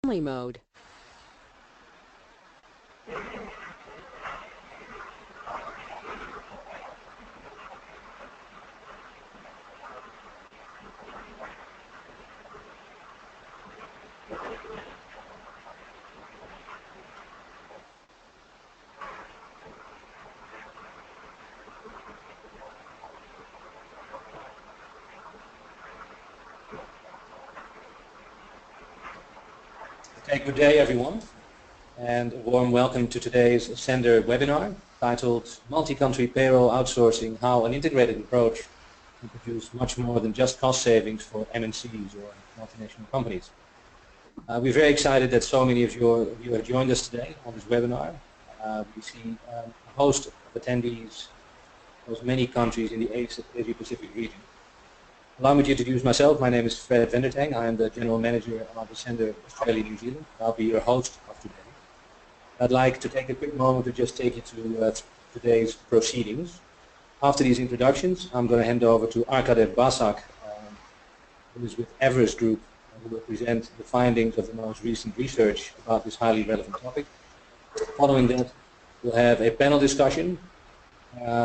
mode. Okay, good day everyone, and a warm welcome to today's Ascender webinar titled Multi-Country Payroll Outsourcing, How an Integrated Approach can Produce Much More Than Just Cost Savings for MNCs or multinational companies. We're very excited that so many of you have joined us today on this webinar. We see a host of attendees across many countries in the Asia-Pacific region. Allow me to introduce myself. My name is Fred Vendertang. I am the General Manager of Ascender Australia New Zealand. I'll be your host of today. I'd like to take a quick moment to just take you to today's proceedings. After these introductions, I'm going to hand over to Arkadev Basak, who is with Everest Group, who will present the findings of the most recent research about this highly relevant topic. Following that, we'll have a panel discussion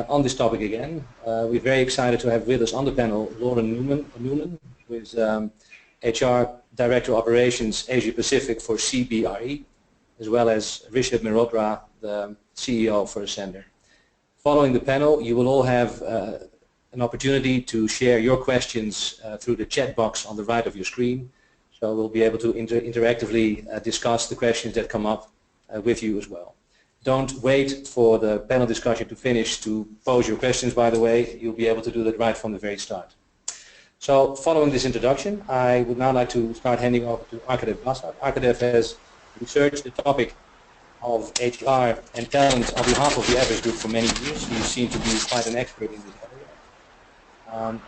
on this topic again. We're very excited to have with us on the panel Lauren Newman, who is HR Director Operations Asia Pacific for CBRE, as well as Rishabh Mirodra, the CEO for Ascender. Following the panel, you will all have an opportunity to share your questions through the chat box on the right of your screen. So we'll be able to interactively discuss the questions that come up with you as well. Don't wait for the panel discussion to finish to pose your questions, by the way. You'll be able to do that right from the very start. So following this introduction, I would now like to start handing over to Arkadev Basak. Arkadev has researched the topic of HR and talent on behalf of the Everest Group for many years. He seems to be quite an expert in this area.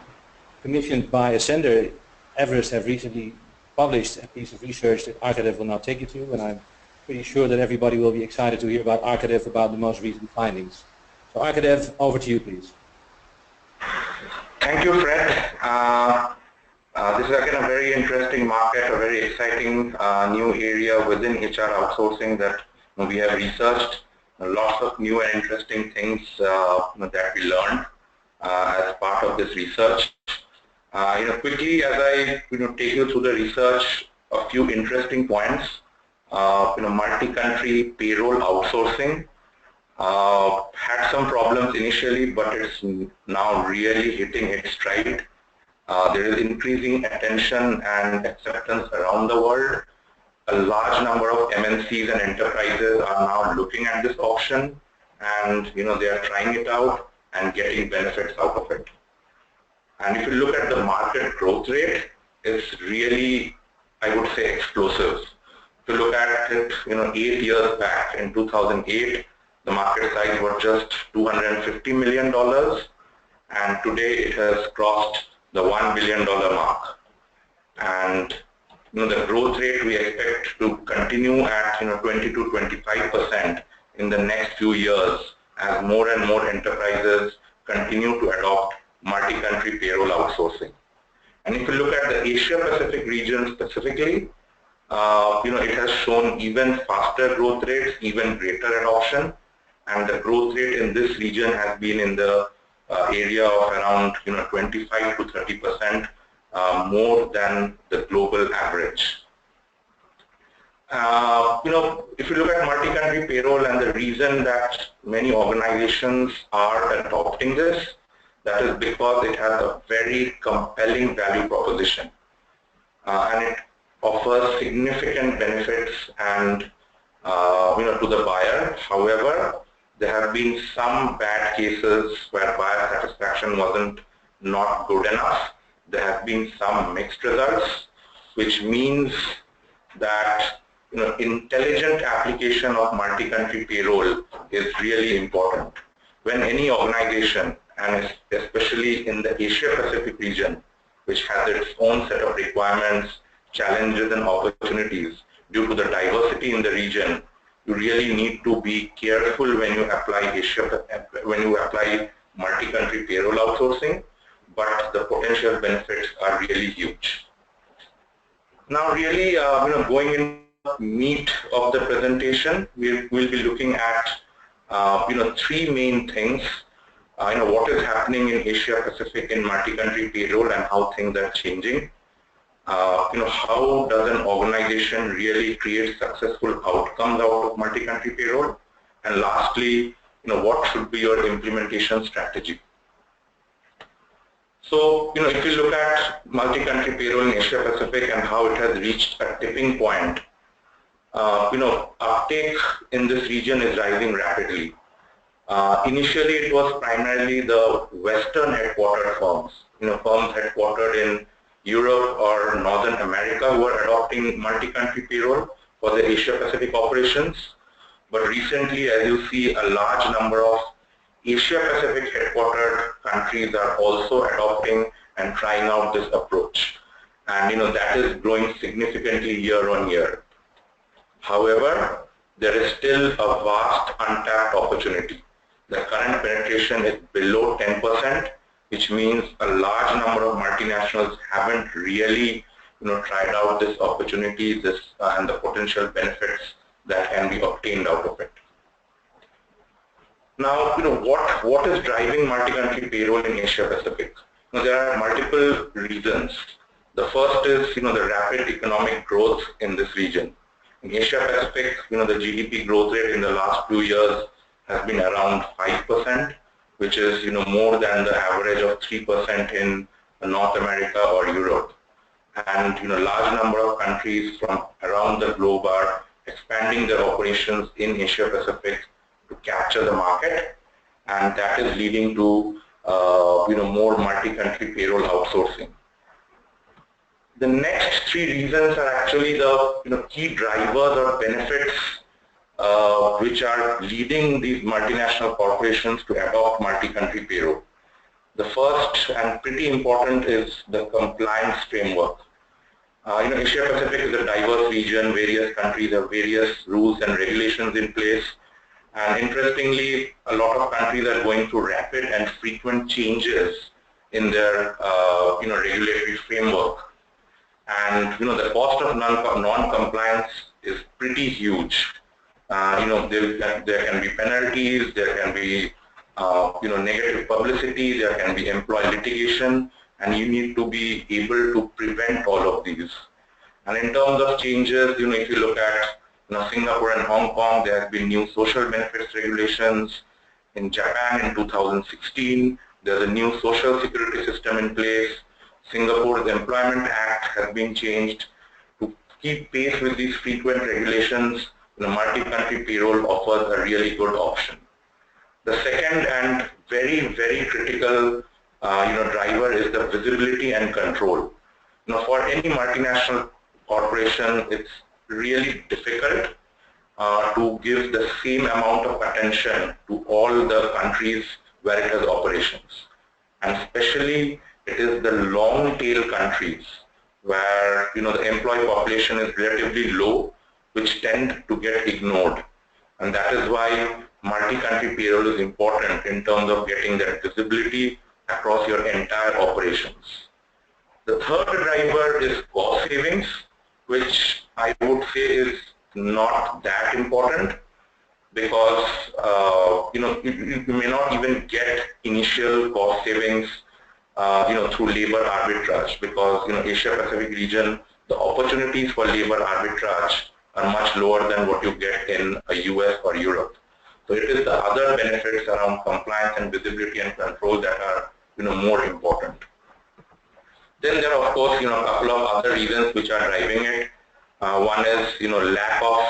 Commissioned by Ascender, Everest have recently published a piece of research that Arkadev will now take you to, and I'm pretty sure that everybody will be excited to hear about Arkadev about the most recent findings. So Arkadev, over to you, please. Thank you, Fred. This is again a very interesting market, a very exciting new area within HR outsourcing that we have researched. Lots of new and interesting things that we learned as part of this research. Quickly as I take you through the research, a few interesting points. Multi-country payroll outsourcing had some problems initially, but it's now really hitting its stride. There is increasing attention and acceptance around the world. A large number of MNCs and enterprises are now looking at this option, and they are trying it out and getting benefits out of it. And if you look at the market growth rate, it's really, I would say, explosive. If you look at it, 8 years back in 2008, the market size was just $250 million, and today it has crossed the $1 billion mark. And the growth rate we expect to continue at 20 to 25% in the next few years as more and more enterprises continue to adopt multi-country payroll outsourcing. And if you look at the Asia Pacific region specifically, it has shown even faster growth rates, even greater adoption, and the growth rate in this region has been in the area of around 25 to 30% more than the global average. If you look at multi-country payroll and the reason that many organizations are adopting this, that is because it has a very compelling value proposition, and it offers significant benefits and to the buyer. However, there have been some bad cases where buyer satisfaction wasn't not good enough. There have been some mixed results, which means that intelligent application of multi-country payroll is really important. When any organization, and especially in the Asia Pacific region, which has its own set of requirements, challenges and opportunities due to the diversity in the region, you really need to be careful when you apply multi-country payroll outsourcing, but the potential benefits are really huge. Now really going meat of the presentation, we'll be looking at three main things. What is happening in Asia Pacific in multi-country payroll and how things are changing. How does an organization really create successful outcomes out of multi-country payroll? And lastly, what should be your implementation strategy? So, if you look at multi-country payroll in Asia Pacific and how it has reached a tipping point, uptake in this region is rising rapidly. Initially, it was primarily the Western headquartered firms, firms headquartered in Europe or Northern America who are adopting multi-country payroll for the Asia Pacific operations. But recently, as you see, a large number of Asia Pacific headquartered countries are also adopting and trying out this approach. And that is growing significantly year on year. However, there is still a vast untapped opportunity. The current penetration is below 10%, which means a large number of multinationals haven't really tried out this opportunity and the potential benefits that can be obtained out of it. Now, what is driving multi-country payroll in Asia Pacific? There are multiple reasons. The first is the rapid economic growth in this region. In Asia Pacific, the GDP growth rate in the last 2 years has been around 5%, which is more than the average of 3% in North America or Europe. And large number of countries from around the globe are expanding their operations in Asia Pacific to capture the market, and that is leading to more multi-country payroll outsourcing. The next three reasons are actually the key drivers or benefits which are leading these multinational corporations to adopt multi-country payroll. The first and pretty important is the compliance framework. Asia Pacific is a diverse region. Various countries have various rules and regulations in place. And interestingly, a lot of countries are going through rapid and frequent changes in their regulatory framework. And the cost of non-compliance is pretty huge. There can be penalties, there can be negative publicity, there can be employee litigation, and you need to be able to prevent all of these. And in terms of changes, if you look at Singapore and Hong Kong, there have been new social benefits regulations. In Japan in 2016, there's a new social security system in place. Singapore's Employment Act has been changed. To keep pace with these frequent regulations, multi-country payroll offers a really good option. The second and very, very critical driver is the visibility and control. For any multinational corporation, it's really difficult to give the same amount of attention to all the countries where it has operations. And especially, it is the long tail countries where the employee population is relatively low, which tend to get ignored. And that is why multi-country payroll is important in terms of getting that visibility across your entire operations. The third driver is cost savings, which I would say is not that important because you may not even get initial cost savings through labor arbitrage, because Asia Pacific region, the opportunities for labor arbitrage are much lower than what you get in a US or Europe. So it is the other benefits around compliance and visibility and control that are more important. Then there are of course a couple of other reasons which are driving it. One is lack of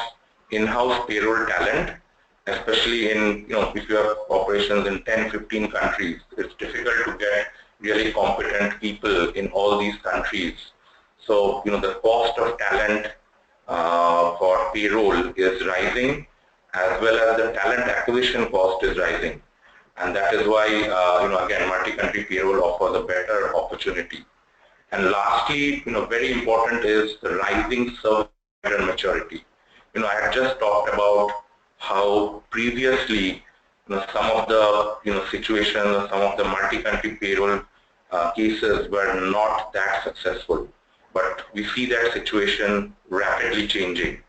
in-house payroll talent, especially in if you have operations in 10-15 countries. It's difficult to get really competent people in all these countries. So the cost of talent for payroll is rising, as well as the talent acquisition cost is rising, and that is why again multi-country payroll offers a better opportunity. And lastly, very important is the rising service maturity. I had just talked about how previously some of the situations, some of the multi-country payroll cases were not that successful, but we see that situation rapidly changing.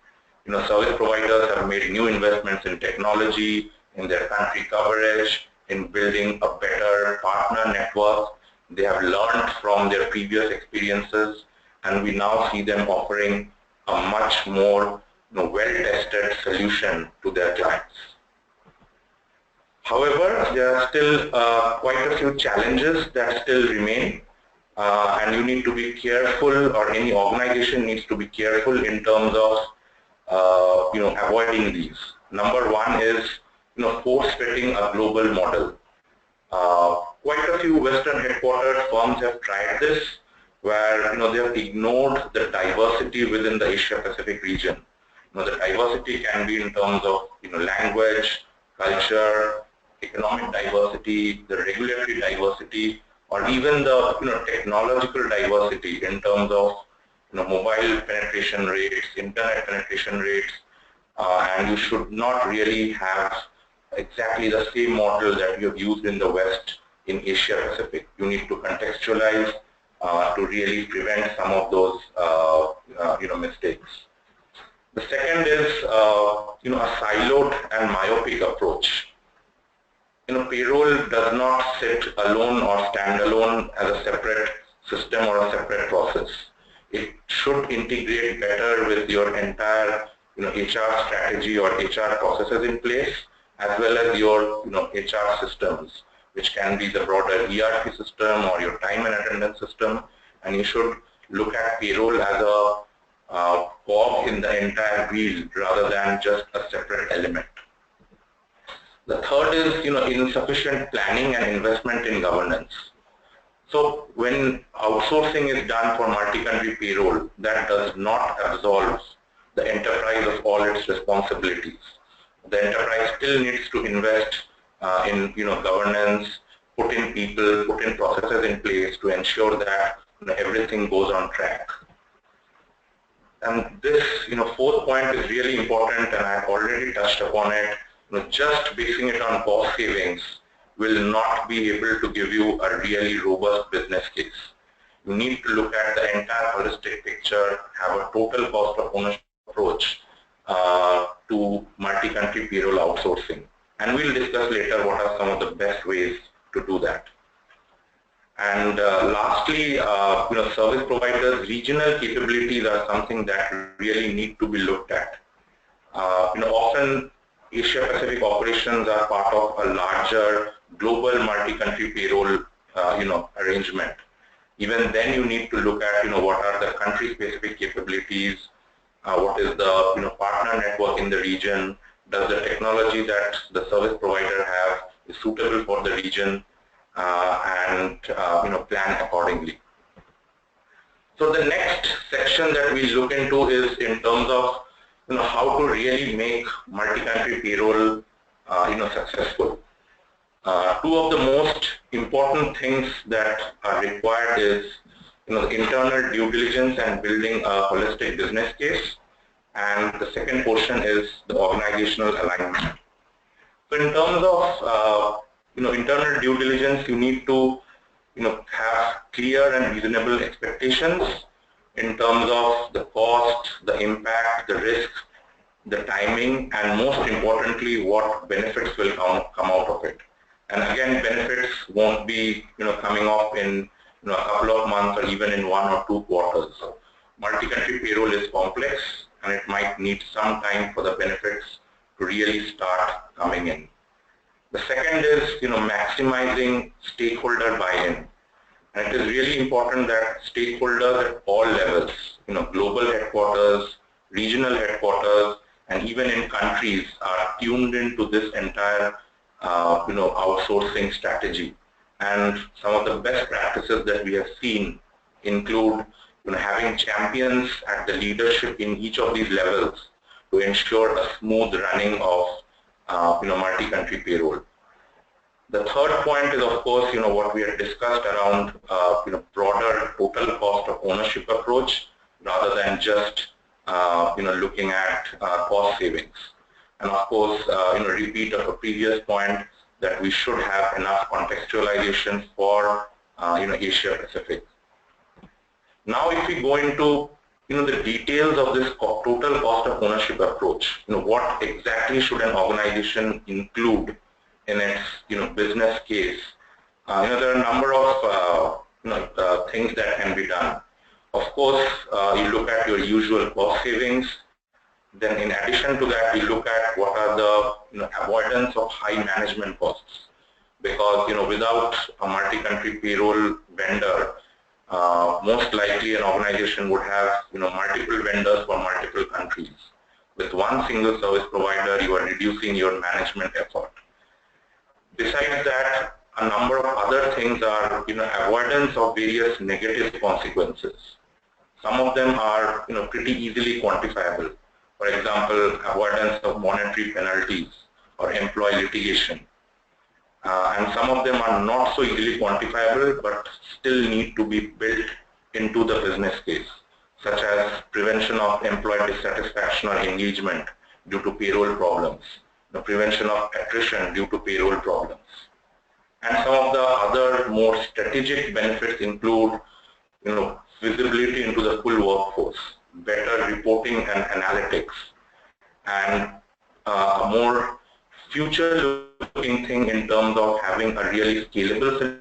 Service providers have made new investments in technology, in their country coverage, in building a better partner network. They have learned from their previous experiences, and we now see them offering a much more well-tested solution to their clients. However, there are still quite a few challenges that still remain, and you need to be careful, or any organization needs to be careful in terms of avoiding these. Number one is force-fitting a global model. Quite a few Western headquartered firms have tried this, where they have ignored the diversity within the Asia Pacific region. The diversity can be in terms of language, culture, economic diversity, the regulatory diversity, or even the technological diversity in terms of mobile penetration rates, internet penetration rates, and you should not really have exactly the same model that you have used in the West in Asia Pacific. You need to contextualize to really prevent some of those mistakes. The second is a siloed and myopic approach. Payroll does not sit alone or stand alone as a separate system or a separate process. It should integrate better with your entire HR strategy or HR processes in place, as well as your HR systems, which can be the broader ERP system or your time and attendance system, and you should look at payroll as a cog in the entire wheel rather than just a separate element. The third is insufficient planning and investment in governance. So when outsourcing is done for multi-country payroll, that does not absolve the enterprise of all its responsibilities. The enterprise still needs to invest in governance, put in people, put in processes in place to ensure that everything goes on track. And this fourth point is really important, and I've already touched upon it. Just basing it on cost savings will not be able to give you a really robust business case. You need to look at the entire holistic picture, have a total cost of ownership approach to multi-country payroll outsourcing. And we'll discuss later what are some of the best ways to do that. And lastly, service providers' regional capabilities are something that really need to be looked at. Often Asia Pacific operations are part of a larger global multi-country payroll arrangement. Even then you need to look at what are the country-specific capabilities, what is the partner network in the region, does the technology that the service provider have is suitable for the region, and plan accordingly. So the next section that we look into is in terms of how to really make multi-country payroll successful. Two of the most important things that are required is the internal due diligence and building a holistic business case, and the second portion is the organizational alignment. So in terms of internal due diligence, you need to have clear and reasonable expectations in terms of the cost, the impact, the risk, the timing, and most importantly, what benefits will come out of it. And again, benefits won't be coming off in a couple of months or even in 1 or 2 quarters. Multi-country payroll is complex, and it might need some time for the benefits to really start coming in. The second is maximizing stakeholder buy-in. And it is really important that stakeholders at all levels, global headquarters, regional headquarters, and even in countries are tuned into this entire outsourcing strategy. And some of the best practices that we have seen include having champions at the leadership in each of these levels to ensure a smooth running of multi-country payroll. The third point is, of course, what we had discussed around broader total cost of ownership approach rather than just looking at cost savings. And of course, repeat of a previous point that we should have enough contextualization for Asia Pacific. Now, if we go into the details of this total cost of ownership approach. What exactly should an organization include in its business case? There are a number of things that can be done. Of course, you look at your usual cost savings. Then, in addition to that, you look at what are the avoidance of high management costs. Because without a multi-country payroll vendor, most likely an organization would have multiple vendors for multiple countries. With one single service provider, you are reducing your management effort. Besides that, a number of other things are avoidance of various negative consequences. Some of them are pretty easily quantifiable. For example, avoidance of monetary penalties or employee litigation. And some of them are not so easily quantifiable but still need to be built into the business case, such as prevention of employee dissatisfaction or engagement due to payroll problems, the prevention of attrition due to payroll problems. And some of the other more strategic benefits include visibility into the full workforce, better reporting and analytics, and a more future-looking thing in terms of having a really scalable system,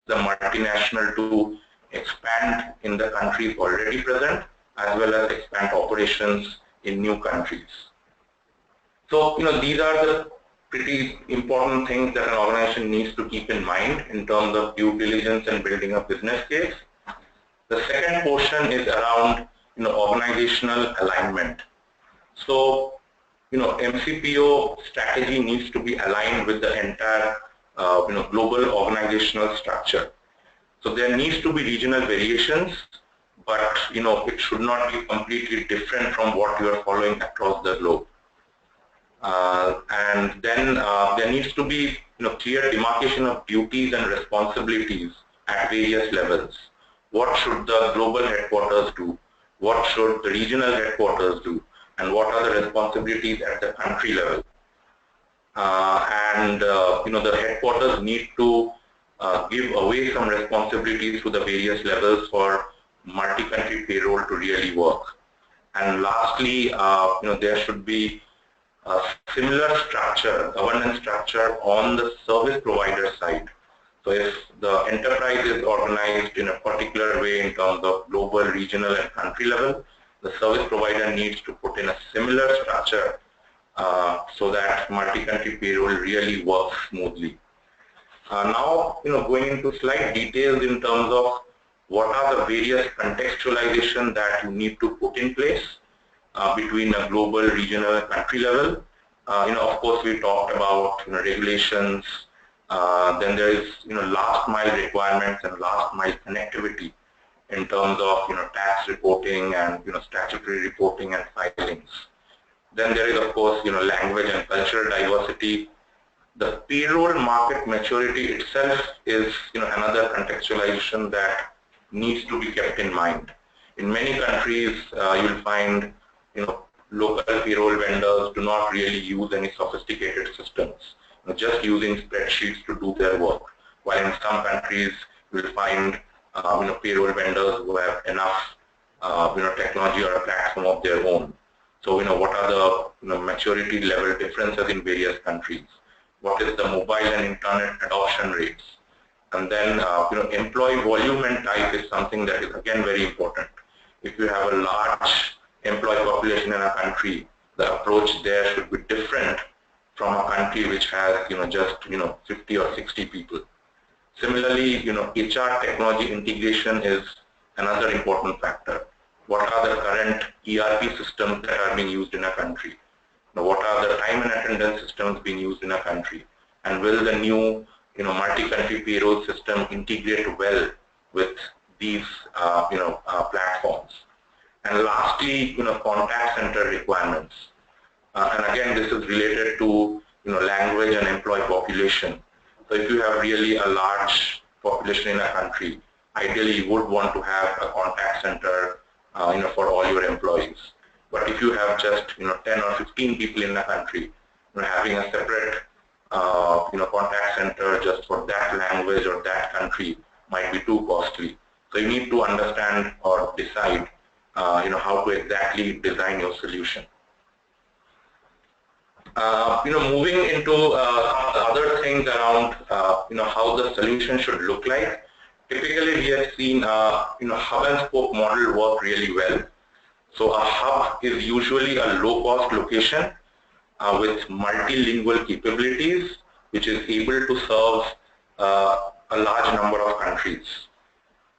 the multinational to expand in the countries already present, as well as expand operations in new countries. So, these are the pretty important things that an organization needs to keep in mind in terms of due diligence and building a business case. The second portion is around organizational alignment. So, MCPO strategy needs to be aligned with the entire global organizational structure. So there needs to be regional variations, but it should not be completely different from what you are following across the globe. And then there needs to be clear demarcation of duties and responsibilities at various levels. What should the global headquarters do? What should the regional headquarters do? And what are the responsibilities at the country level? The headquarters need to give away some responsibilities to the various levels for multi-country payroll to really work. And lastly, there should be a similar structure, governance structure on the service provider side. So if the enterprise is organized in a particular way in terms of global, regional, and country level, the service provider needs to put in a similar structure so that multi-country payroll really works smoothly. Now, going into slight details in terms of what are the various contextualization that you need to put in place between a global, regional, and country level. Of course, we talked about regulations. Then there is last mile requirements and last mile connectivity in terms of tax reporting and statutory reporting and filings. Then there is of course language and cultural diversity. The payroll market maturity itself is another contextualization that needs to be kept in mind. In many countries, you will find local payroll vendors do not really use any sophisticated systems, just using spreadsheets to do their work. While in some countries, you will find payroll vendors who have enough technology or a platform of their own. So what are the maturity level differences in various countries? What is the mobile and internet adoption rates? And then employee volume and type is something that is again very important. If you have a large employee population in a country, the approach there should be different from a country which has just 50 or 60 people. Similarly, HR technology integration is another important factor. What are the current ERP systems that are being used in a country? What are the time and attendance systems being used in a country? And will the new multi-country payroll system integrate well with these platforms? And lastly, contact center requirements. And again, this is related to language and employee population. So if you have really a large population in a country, ideally you would want to have a contact center for all your employees. But if you have just 10 or 15 people in a country, having a separate contact center just for that language or that country might be too costly. So you need to understand or decide how to exactly design your solution. Moving into some of the other things around how the solution should look like. Typically, we have seen hub and spoke model work really well. So a hub is usually a low-cost location with multilingual capabilities, which is able to serve a large number of countries.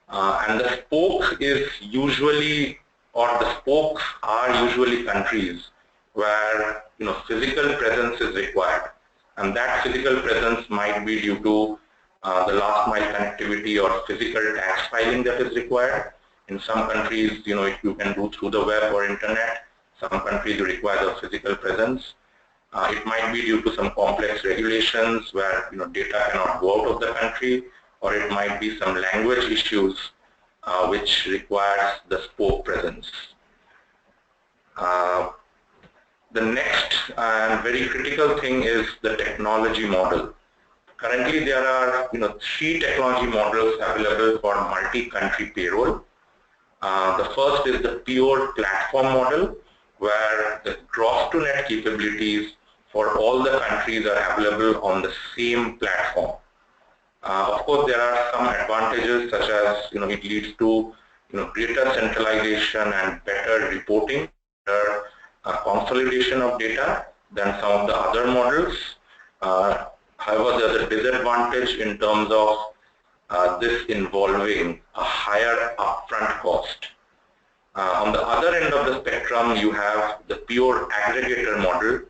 And the spoke is usually, or the spokes are usually countries where physical presence is required, and that physical presence might be due to the last mile connectivity or physical tax filing that is required. In some countries, you can do through the web or internet. Some countries require the physical presence. It might be due to some complex regulations where data cannot go out of the country, or it might be some language issues which requires the spoke presence. The next and very critical thing is the technology model. Currently, there are 3 technology models available for multi-country payroll. The first is the pure platform model, where the gross-to-net capabilities for all the countries are available on the same platform. Of course, there are some advantages, such as it leads to greater centralization and better reporting, better consolidation of data than some of the other models. However, there's a disadvantage in terms of this involving a higher upfront cost. On the other end of the spectrum, you have the pure aggregator model,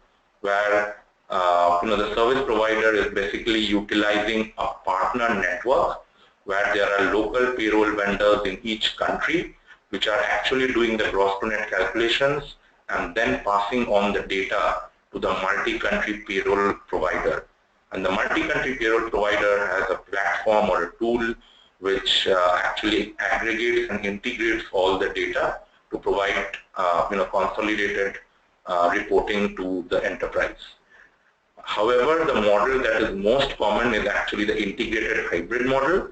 where the service provider is basically utilizing a partner network where there are local payroll vendors in each country which are actually doing the gross to net calculations and then passing on the data to the multi-country payroll provider. And the multi-country payroll provider has a platform or a tool which actually aggregates and integrates all the data to provide consolidated reporting to the enterprise. However, the model that is most common is actually the integrated hybrid model,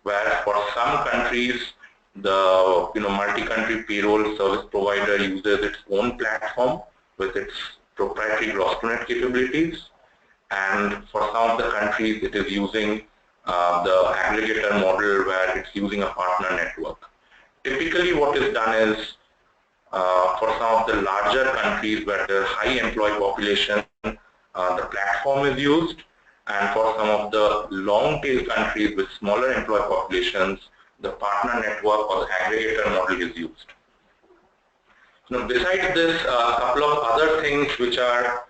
where for some countries the multi-country payroll service provider uses its own platform with its proprietary gross-to-net capabilities, and for some of the countries it is using the aggregator model where it's using a partner network. Typically, what is done is for some of the larger countries where there is high employee population, the platform is used, and for some of the long-tail countries with smaller employee populations, the partner network or the aggregator model is used. Now, besides this, a couple of other things which are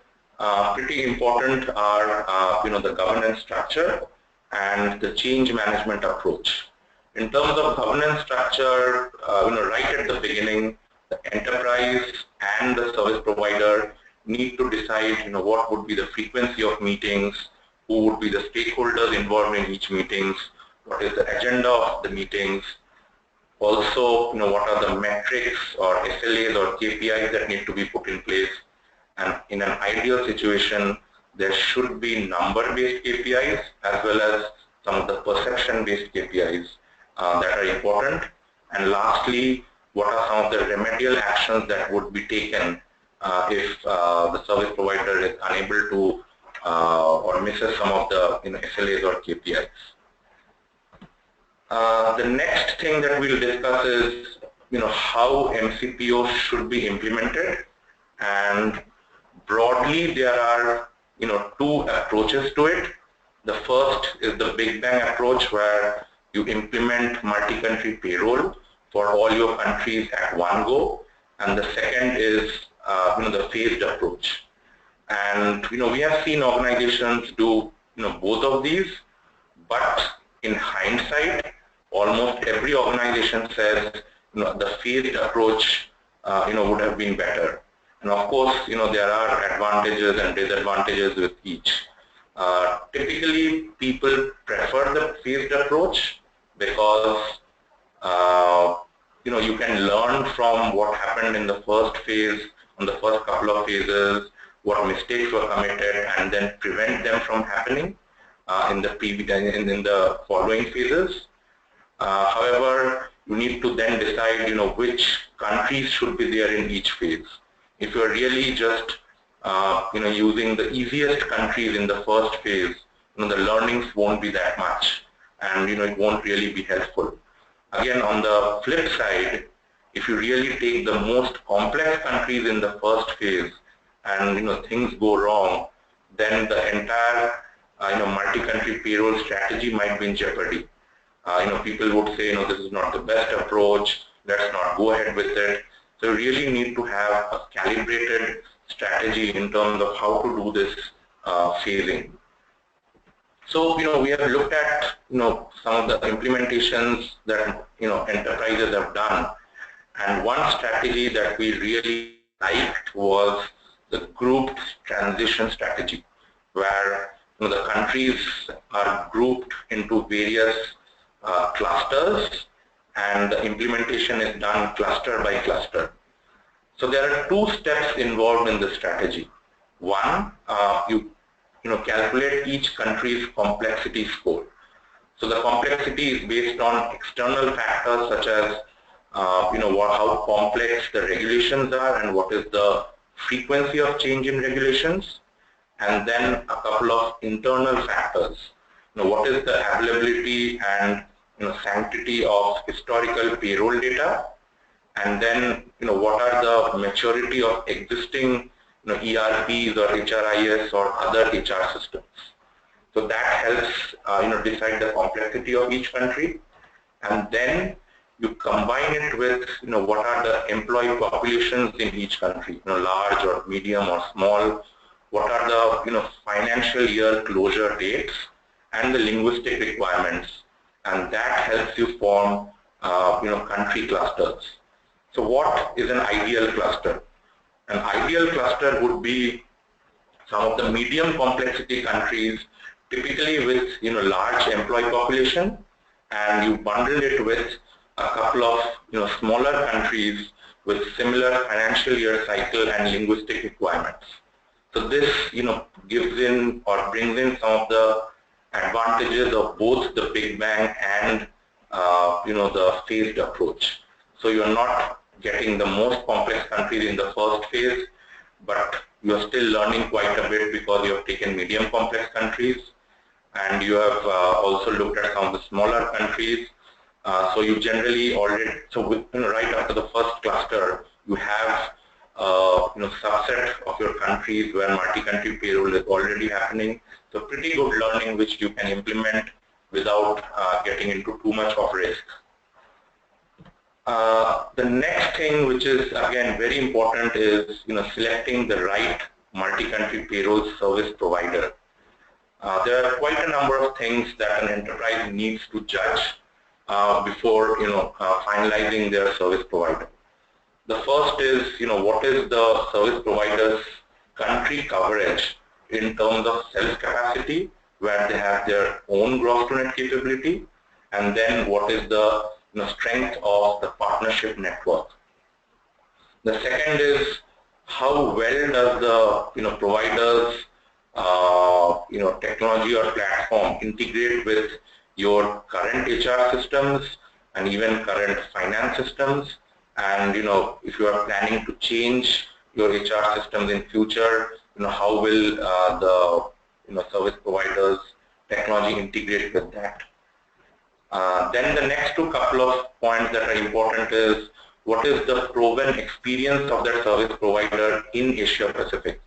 pretty important are the governance structure and the change management approach. In terms of governance structure, right at the beginning, the enterprise and the service provider need to decide what would be the frequency of meetings, who would be the stakeholders involved in each meetings, what is the agenda of the meetings, also what are the metrics or SLAs or KPIs that need to be put in place. And in an ideal situation, there should be number-based KPIs as well as some of the perception-based KPIs that are important. And lastly, what are some of the remedial actions that would be taken if the service provider is unable to or misses some of the SLAs or KPIs. The next thing that we'll discuss is how MCPO should be implemented, and broadly there are 2 approaches to it. The first is the Big Bang approach, where you implement multi-country payroll for all your countries at one go, and the second is the phased approach. And we have seen organizations do both of these, but in hindsight, almost every organization says the phased approach would have been better. And of course, there are advantages and disadvantages with each. Typically, people prefer the phased approach because you can learn from what happened in the first phase, on the first couple of phases, what mistakes were committed, and then prevent them from happening in the following phases. However, you need to then decide, which countries should be there in each phase. If you are really just, using the easiest countries in the first phase, the learnings won't be that much, and it won't really be helpful. Again, on the flip side, if you really take the most complex countries in the first phase, and things go wrong, then the entire multi-country payroll strategy might be in jeopardy. People would say, this is not the best approach, let's not go ahead with it. So you really need to have a calibrated strategy in terms of how to do this phasing. So, we have looked at, some of the implementations that, enterprises have done. And one strategy that we really liked was the grouped transition strategy, where the countries are grouped into various clusters, and the implementation is done cluster by cluster. So there are two steps involved in the strategy. One, you calculate each country's complexity score. So the complexity is based on external factors such as how complex the regulations are and what is the frequency of change in regulations, and then a couple of internal factors. What is the availability and sanctity of historical payroll data, and then what are the maturity of existing ERPs or HRIS or other HR systems. So that helps decide the complexity of each country, and then you combine it with what are the employee populations in each country, large or medium or small, what are the financial year closure dates and the linguistic requirements, and that helps you form country clusters. So what is an ideal cluster? An ideal cluster would be some of the medium complexity countries, typically with large employee population, and you bundle it with a couple of smaller countries with similar financial year cycle and linguistic requirements. So this gives in or brings in some of the advantages of both the big bang and the phased approach. So you're not getting the most complex countries in the first phase, but you're still learning quite a bit because you have taken medium complex countries, and you have also looked at some of the smaller countries. So you generally already, right after the first cluster, you have subset of your countries where multi-country payroll is already happening. So pretty good learning which you can implement without getting into too much of risk. The next thing, which is again very important, is selecting the right multi-country payroll service provider. There are quite a number of things that an enterprise needs to judge before finalizing their service provider. The first is what is the service provider's country coverage in terms of sales capacity, where they have their own gross to net capability, and then what is the strength of the partnership network. The second is how well does the provider's technology or platform integrate with your current HR systems and even current finance systems, and if you are planning to change your HR systems in future, how will the service provider's technology integrate with that. Then the next couple of points that are important is what is the proven experience of that service provider in Asia Pacific.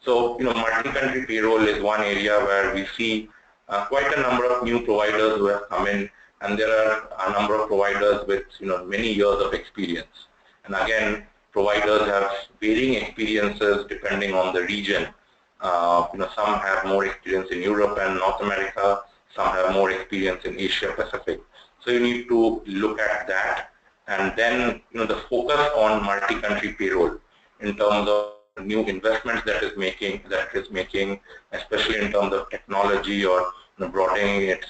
So multi-country payroll is one area where we see quite a number of new providers who have come in, and there are a number of providers with many years of experience. And again, providers have varying experiences depending on the region. Some have more experience in Europe and North America, some have more experience in Asia Pacific. So you need to look at that, and then the focus on multi-country payroll in terms of new investments that is making, especially in terms of technology or broadening its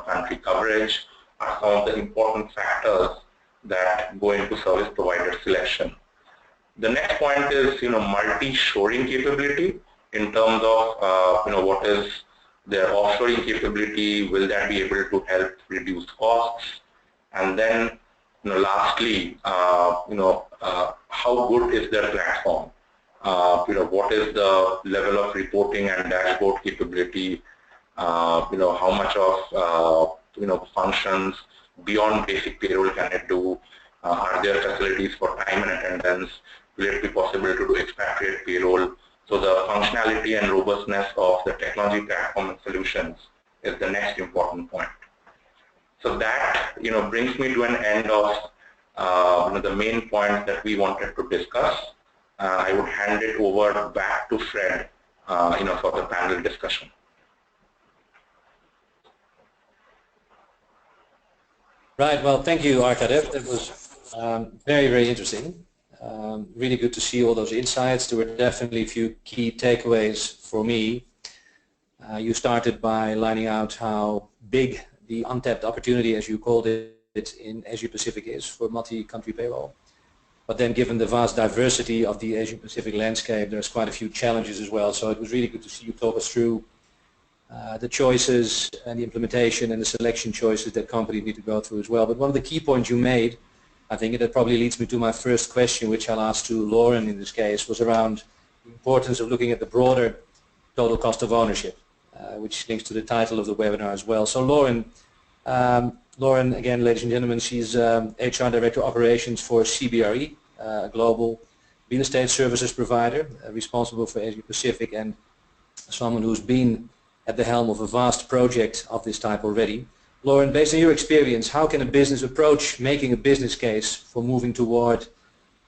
country coverage, are some of the important factors that go into service provider selection. The next point is multi-shoring capability in terms of what is their offshoring capability. Will that be able to help reduce costs? And then, lastly, how good is their platform? What is the level of reporting and dashboard capability? How much of functions beyond basic payroll can it do? Are there facilities for time and attendance? Will it be possible to do expatriate payroll? So the functionality and robustness of the technology platform and solutions is the next important point. So that brings me to an end of the main points that we wanted to discuss. I would hand it over back to Fred, for the panel discussion. Right. Well, thank you, Arkadev. That was very, very interesting. Really good to see all those insights. There were definitely a few key takeaways for me. You started by lining out how big the untapped opportunity, as you called it, in Asia Pacific is for multi-country payroll. But then given the vast diversity of the Asia Pacific landscape, there's quite a few challenges as well. So it was really good to see you talk us through the choices and the implementation and the selection choices that companies need to go through as well. But one of the key points you made, I think that probably leads me to my first question, which I'll ask to Lauren in this case, was around the importance of looking at the broader total cost of ownership, which links to the title of the webinar as well. So Lauren, again, ladies and gentlemen, she's HR Director Operations for CBRE, a global real estate services provider responsible for Asia Pacific, and someone who's been at the helm of a vast project of this type already. Lauren, based on your experience, how can a business approach making a business case for moving toward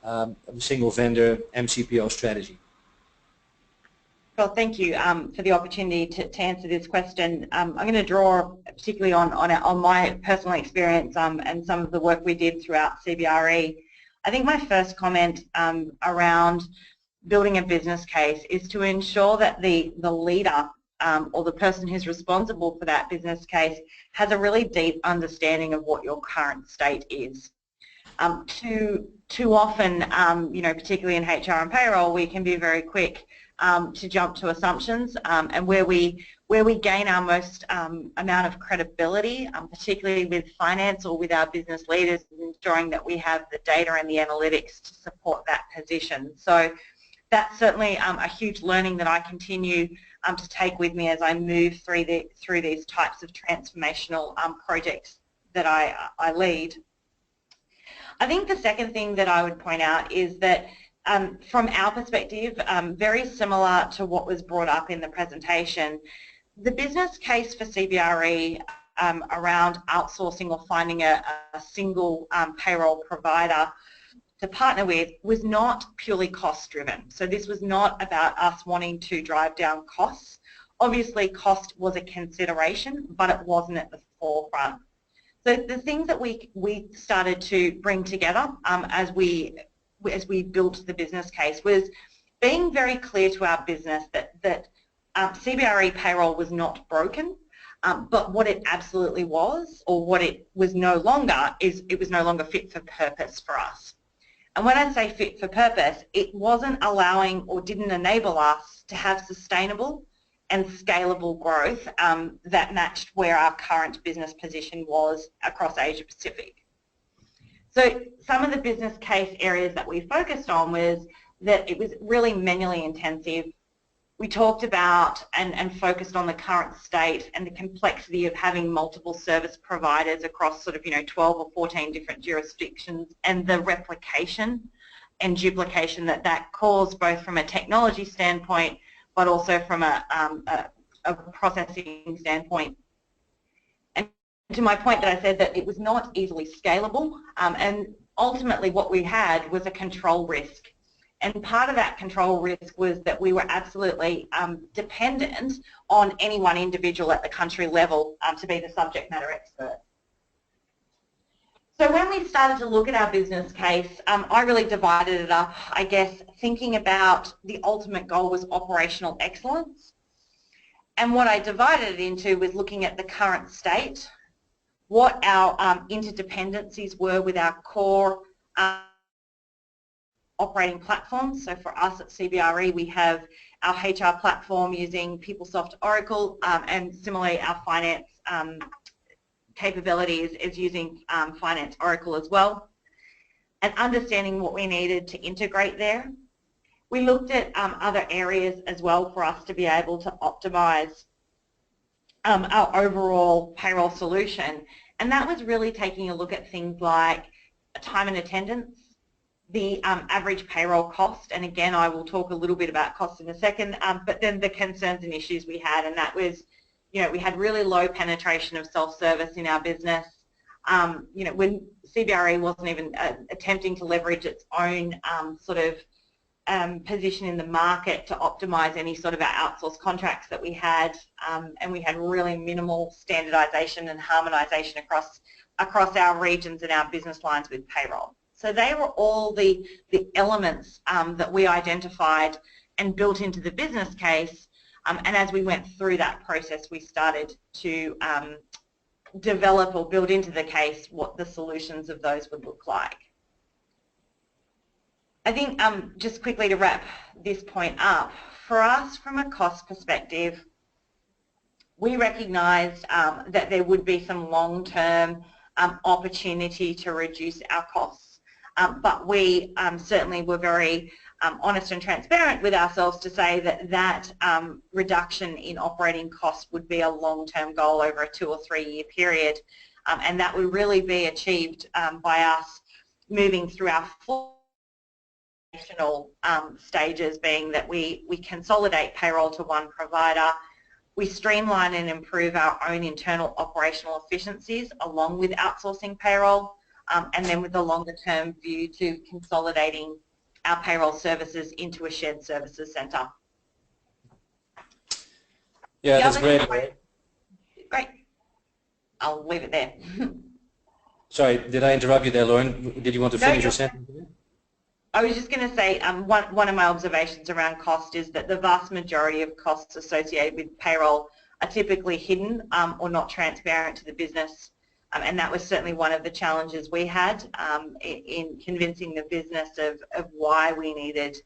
a single vendor MCPO strategy? Well, thank you for the opportunity to answer this question. I'm going to draw particularly on my personal experience and some of the work we did throughout CBRE. I think my first comment around building a business case is to ensure that the leader or the person who's responsible for that business case has a really deep understanding of what your current state is. Too often, particularly in HR and payroll, we can be very quick to jump to assumptions, and where we gain our most amount of credibility, particularly with finance or with our business leaders, ensuring that we have the data and the analytics to support that position. So that's certainly a huge learning that I continue to take with me as I move through these types of transformational projects that I lead. I think the second thing that I would point out is that from our perspective, very similar to what was brought up in the presentation, the business case for CBRE around outsourcing or finding a single payroll provider to partner with was not purely cost driven. So this was not about us wanting to drive down costs. Obviously cost was a consideration, but it wasn't at the forefront. So the things that we started to bring together as we built the business case was being very clear to our business that CBRE payroll was not broken, but what it absolutely was, or what it was no longer, is it was no longer fit for purpose for us. And when I say fit for purpose, it wasn't allowing or didn't enable us to have sustainable and scalable growth that matched where our current business position was across Asia Pacific. So some of the business case areas that we focused on was that it was really manually intensive. We talked about and focused on the current state and the complexity of having multiple service providers across 12 or 14 different jurisdictions, and the replication and duplication that caused, both from a technology standpoint but also from a processing standpoint. And to my point that I said that it was not easily scalable, and ultimately what we had was a control risk. And part of that control risk was that we were absolutely dependent on any one individual at the country level to be the subject matter expert. So when we started to look at our business case, I really divided it up, I guess, thinking about the ultimate goal was operational excellence. And what I divided it into was looking at the current state, what our interdependencies were with our core operating platforms. So for us at CBRE, we have our HR platform using PeopleSoft Oracle, and similarly our finance capabilities is using Finance Oracle as well, and understanding what we needed to integrate there. We looked at other areas as well for us to be able to optimize our overall payroll solution, and that was really taking a look at things like time and attendance, the average payroll cost, and again I will talk a little bit about cost in a second, but then the concerns and issues we had, and that was, you know, we had really low penetration of self-service in our business. You know, when CBRE wasn't even attempting to leverage its own sort of position in the market to optimize any sort of our outsourced contracts that we had, and we had really minimal standardization and harmonization across our regions and our business lines with payroll. So they were all the elements that we identified and built into the business case, and as we went through that process we started to develop or build into the case what the solutions of those would look like. I think just quickly to wrap this point up, for us from a cost perspective, we recognised that there would be some long-term opportunity to reduce our costs, but we certainly were very honest and transparent with ourselves to say that that reduction in operating costs would be a long-term goal over a 2 or 3 year period, and that would really be achieved by us moving through our full stages, being that we consolidate payroll to one provider, we streamline and improve our own internal operational efficiencies along with outsourcing payroll, and then with the longer term view to consolidating our payroll services into a shared services centre. Yeah, that's great. Great. I'll leave it there. Sorry, did I interrupt you there, Lauren? Did you want to finish your sentence? I was just going to say one of my observations around cost is that the vast majority of costs associated with payroll are typically hidden or not transparent to the business, and that was certainly one of the challenges we had in convincing the business of why we needed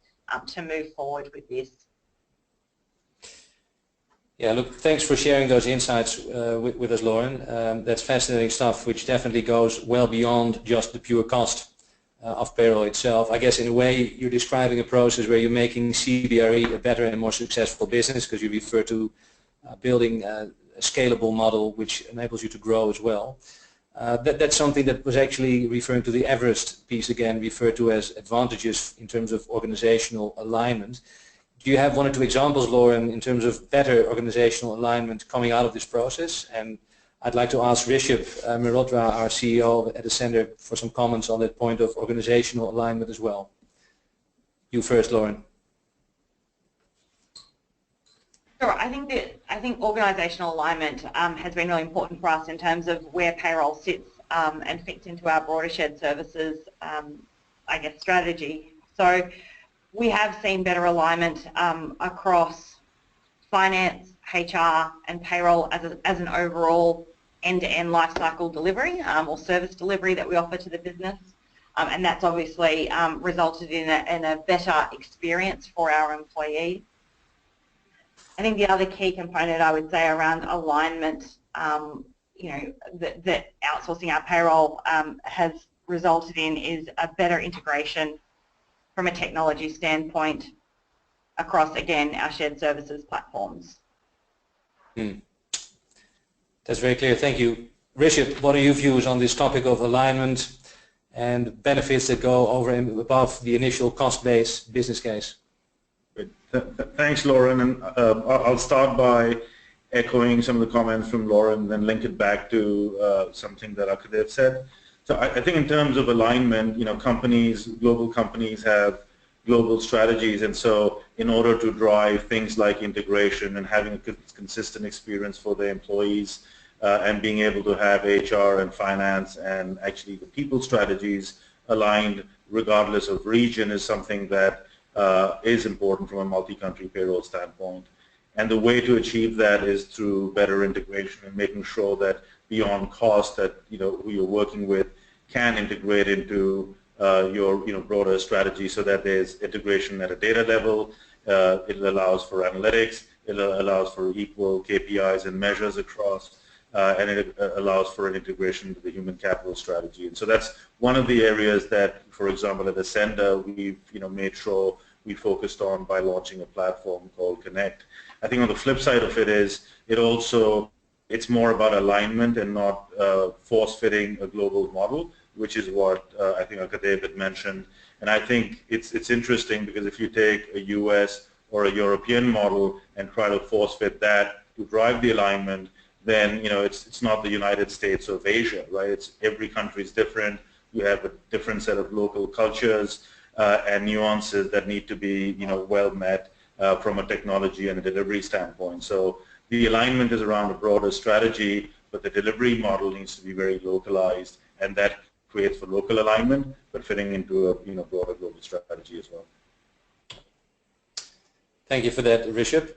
to move forward with this. Yeah, look, thanks for sharing those insights with us, Lauren. That's fascinating stuff, which definitely goes well beyond just the pure cost of payroll itself. I guess in a way you're describing a process where you're making CBRE a better and more successful business, because you refer to building a scalable model which enables you to grow as well. That's something that was actually referring to the Everest piece again, referred to as advantages in terms of organizational alignment. Do you have 1 or 2 examples, Lauren, in terms of better organizational alignment coming out of this process? And I'd like to ask Rishabh Mehrotra, our CEO at the Centre, for some comments on that point of organizational alignment as well. You first, Lauren. Sure. I think organisational alignment has been really important for us in terms of where payroll sits and fits into our broader shared services, I guess, strategy. So we have seen better alignment across finance, HR, and payroll as an overall end-to-end lifecycle delivery or service delivery that we offer to the business, and that's obviously resulted in a better experience for our employees. I think the other key component I would say around alignment, you know, that outsourcing our payroll has resulted in is a better integration from a technology standpoint across, again, our shared services platforms. That's very clear. Thank you. Rishabh, what are your views on this topic of alignment and benefits that go over and above the initial cost-based business case? Thanks, Lauren. And I'll start by echoing some of the comments from Lauren, then link it back to something that Akadev said. So I think in terms of alignment, you know, global companies have global strategies, and so in order to drive things like integration and having a consistent experience for their employees and being able to have HR and finance and actually the people strategies aligned regardless of region is something that is important from a multi-country payroll standpoint. And the way to achieve that is through better integration and making sure that beyond cost that, you know, who you're working with can integrate into your broader strategy, so that there's integration at a data level. It allows for analytics. It allows for equal KPIs and measures across, and it allows for an integration into the human capital strategy. And so that's one of the areas that, for example, at Ascender, we've made sure we focused on by launching a platform called Connect. I think on the flip side of it is it's more about alignment and not force-fitting a global model, which is what I think Akadev had mentioned. And I think it's interesting because if you take a US or a European model and try to force-fit that to drive the alignment, then it's not the United States of Asia, right? It's every country is different. You have a different set of local cultures and nuances that need to be well met from a technology and a delivery standpoint. So the alignment is around a broader strategy, but the delivery model needs to be very localized, and that creates for local alignment, but fitting into a broader global strategy as well. Thank you for that, Rishabh.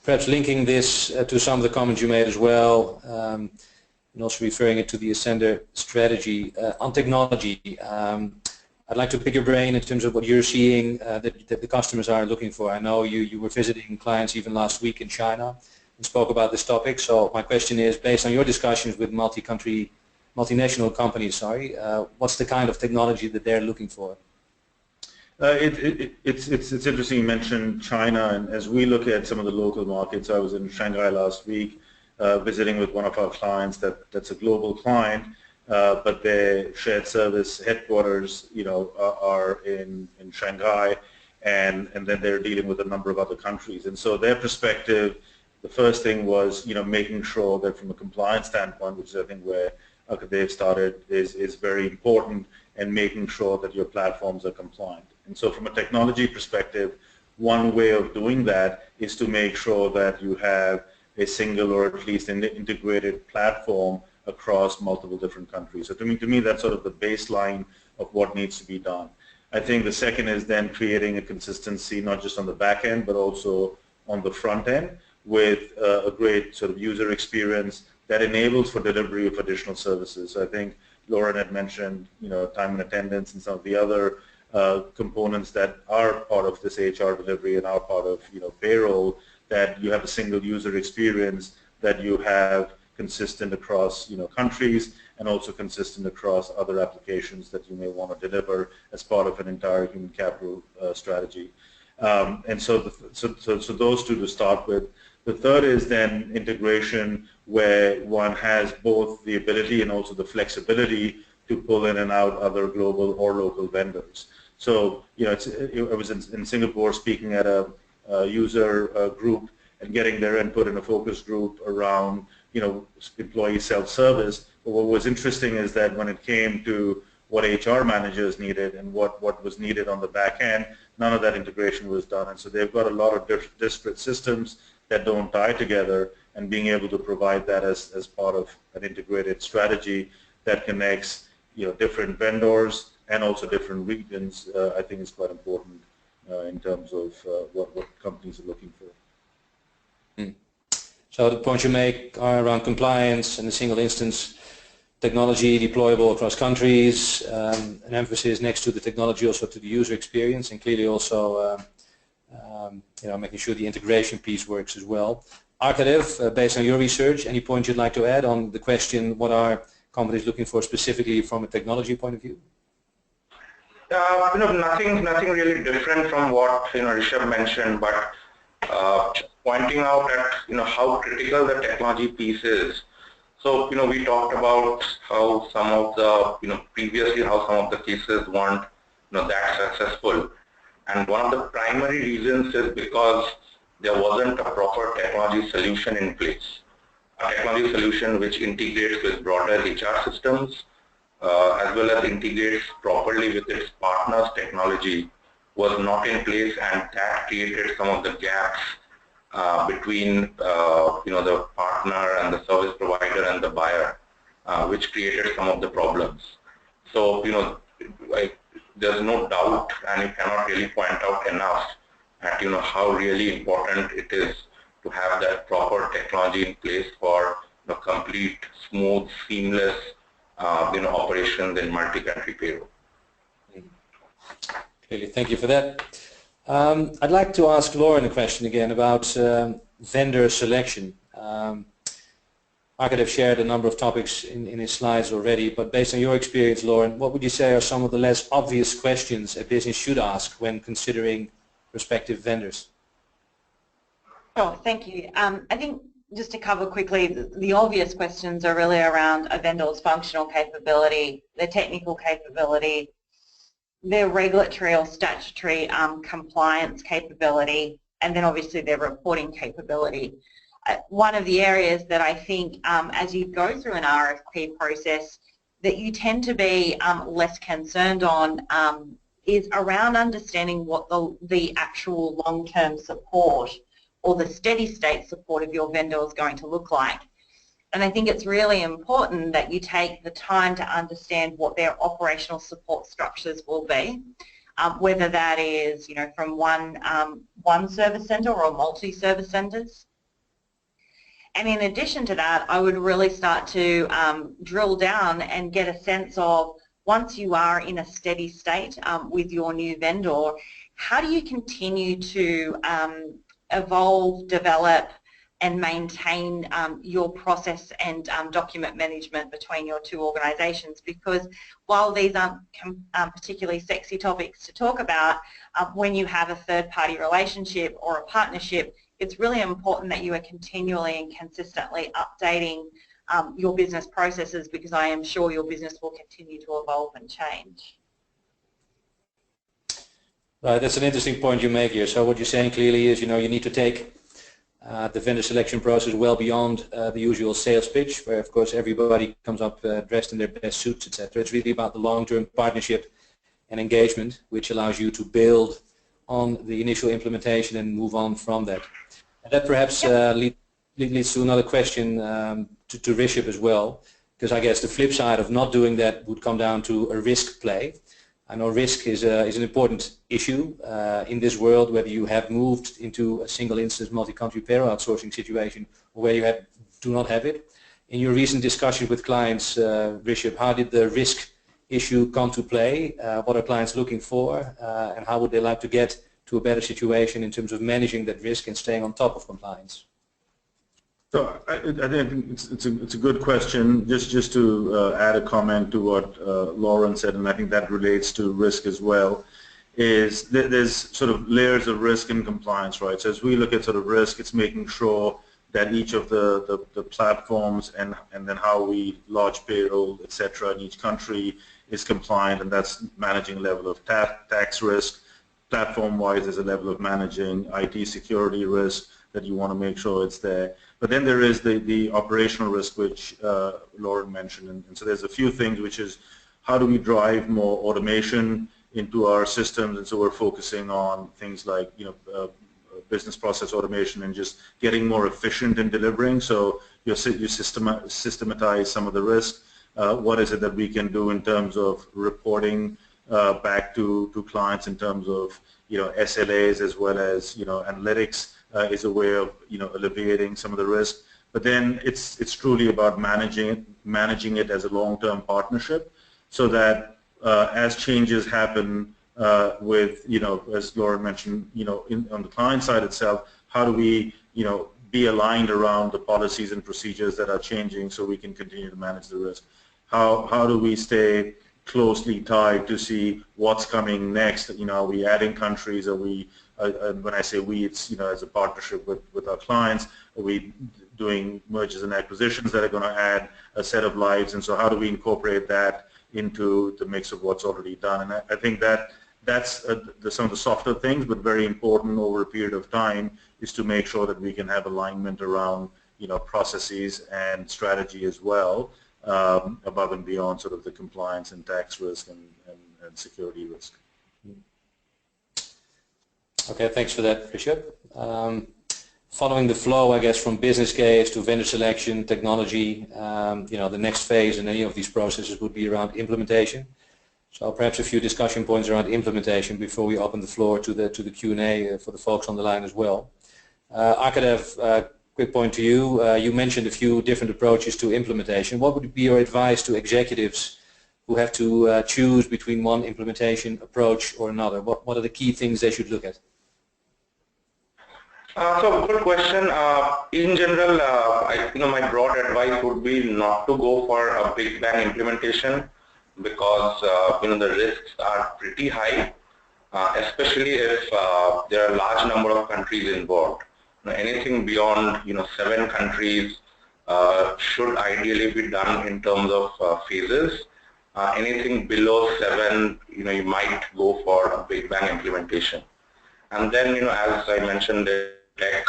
Perhaps linking this to some of the comments you made as well, and also referring it to the Ascender strategy on technology. I'd like to pick your brain in terms of what you're seeing that the customers are looking for. I know you were visiting clients even last week in China and spoke about this topic. So my question is, based on your discussions with multinational companies, what's the kind of technology that they're looking for? It's interesting you mentioned China, and as we look at some of the local markets, I was in Shanghai last week visiting with one of our clients that's a global client, but their shared service headquarters are in Shanghai, and then they're dealing with a number of other countries. And so their perspective, the first thing was making sure that from a compliance standpoint, which is I think where Akadev started, is very important, and making sure that your platforms are compliant. And so from a technology perspective, one way of doing that is to make sure that you have a single or at least an integrated platform across multiple different countries. So to me that's sort of the baseline of what needs to be done. I think the second is then creating a consistency not just on the back end but also on the front end with a great sort of user experience that enables for delivery of additional services. So I think Lauren had mentioned time and attendance and some of the other components that are part of this HR delivery and are part of payroll, that you have a single user experience that you have consistent across countries and also consistent across other applications that you may want to deliver as part of an entire human capital strategy. And so those two to start with. The third is then integration, where one has both the ability and also the flexibility to pull in and out other global or local vendors. So I was in Singapore speaking at a user group and getting their input in a focus group around employee self-service. But what was interesting is that when it came to what HR managers needed and what was needed on the back end, none of that integration was done. And so they've got a lot of disparate systems that don't tie together, and being able to provide that as part of an integrated strategy that connects different vendors and also different regions, I think is quite important in terms of what companies are looking for. So the points you make are around compliance and a single instance technology deployable across countries, an emphasis next to the technology also to the user experience, and clearly also making sure the integration piece works as well. Akadev, based on your research, any points you'd like to add on the question, what are companies looking for specifically from a technology point of view? Nothing really different from what Rishabh mentioned, but pointing out at how critical the technology piece is. So we talked about how some of the previously how some of the cases weren't that successful, and one of the primary reasons is because there wasn't a proper technology solution in place. A technology solution which integrates with broader HR systems as well as integrates properly with its partners' technology was not in place, and that created some of the gaps between the partner and the service provider and the buyer, which created some of the problems. So there's no doubt, and you cannot really point out enough at how really important it is to have that proper technology in place for complete, smooth, seamless operations in multi-country payroll. Clearly, thank you for that. I'd like to ask Lauren a question again about vendor selection. Arcad have shared a number of topics in his slides already, but based on your experience, Lauren, what would you say are some of the less obvious questions a business should ask when considering prospective vendors? Sure, thank you. I think just to cover quickly, the obvious questions are really around a vendor's functional capability, their technical capability, their regulatory or statutory compliance capability, and then obviously their reporting capability. One of the areas that I think as you go through an RFP process that you tend to be less concerned on is around understanding what the actual long-term support or the steady state support of your vendor is going to look like. And I think it's really important that you take the time to understand what their operational support structures will be, whether that is, you know, from one service center or multi-service centers. And in addition to that, I would really start to drill down and get a sense of, once you are in a steady state with your new vendor, how do you continue to evolve, develop, and maintain your process and document management between your two organisations? Because while these aren't particularly sexy topics to talk about, when you have a third-party relationship or a partnership, it's really important that you are continually and consistently updating your business processes, because I am sure your business will continue to evolve and change. Right, that's an interesting point you make here. So what you're saying clearly is, you know, you need to take the vendor selection process well beyond the usual sales pitch, where of course everybody comes up dressed in their best suits, etc. It's really about the long-term partnership and engagement, which allows you to build on the initial implementation and move on from that. And that perhaps leads to another question to Rishabh as well, because I guess the flip side of not doing that would come down to a risk play. I know risk is an important issue in this world, whether you have moved into a single instance multi-country payroll outsourcing situation or where you do not have it. In your recent discussions with clients, Rishabh, how did the risk issue come to play? What are clients looking for, and how would they like to get to a better situation in terms of managing that risk and staying on top of compliance? So I think it's a good question. Just to add a comment to what Lauren said, and I think that relates to risk as well, is there's sort of layers of risk in compliance, right? So as we look at sort of risk, it's making sure that each of the platforms and then how we lodge payroll, etc., in each country is compliant, and that's managing level of tax risk. Platform-wise, there's a level of managing IT security risk that you want to make sure it's there. But then there is the operational risk, which Lauren mentioned, and so there's a few things, which is how do we drive more automation into our systems, and so we're focusing on things like, you know, business process automation and just getting more efficient in delivering. So you systematize some of the risk. What is it that we can do in terms of reporting back to clients in terms of, you know, SLAs as well as, you know, analytics is a way of, you know, alleviating some of the risk. But then it's truly about managing it as a long-term partnership, so that as changes happen with, you know, as Lauren mentioned, you know, on the client side itself, how do we, you know, be aligned around the policies and procedures that are changing so we can continue to manage the risk? How do we stay closely tied to see what's coming next? You know, are we adding countries? Are we, when I say we, it's, you know, as a partnership with our clients, are we doing mergers and acquisitions that are going to add a set of lives? And so how do we incorporate that into the mix of what's already done? And I think that's some of the softer things, but very important over a period of time, is to make sure that we can have alignment around, you know, processes and strategy as well, above and beyond sort of the compliance and tax risk and security risk. Okay, thanks for that, Rishabh. Following the flow, I guess, from business case to vendor selection, technology, you know, the next phase in any of these processes would be around implementation. So perhaps a few discussion points around implementation before we open the floor to the Q&A for the folks on the line as well. I could have a quick point to you. You mentioned a few different approaches to implementation. What would be your advice to executives who have to choose between one implementation approach or another? What are the key things they should look at? So good question. In general, my broad advice would be not to go for a big bang implementation because the risks are pretty high, especially if there are a large number of countries involved. Anything beyond 7 countries should ideally be done in terms of phases. Anything below 7, you might go for a big bang implementation. And then, as I mentioned in tech,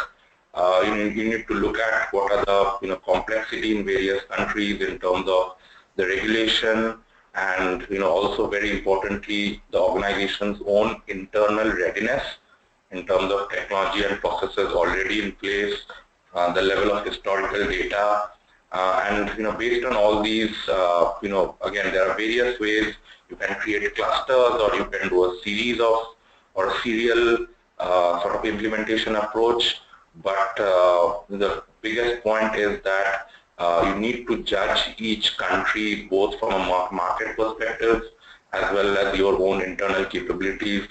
you need to look at what are the complexity in various countries in terms of the regulation and also very importantly the organization's own internal readiness in terms of technology and processes already in place, the level of historical data, and based on all these, again there are various ways you can create clusters or you can do a series of or a serial sort of implementation approach. But the biggest point is that you need to judge each country both from a market perspective as well as your own internal capabilities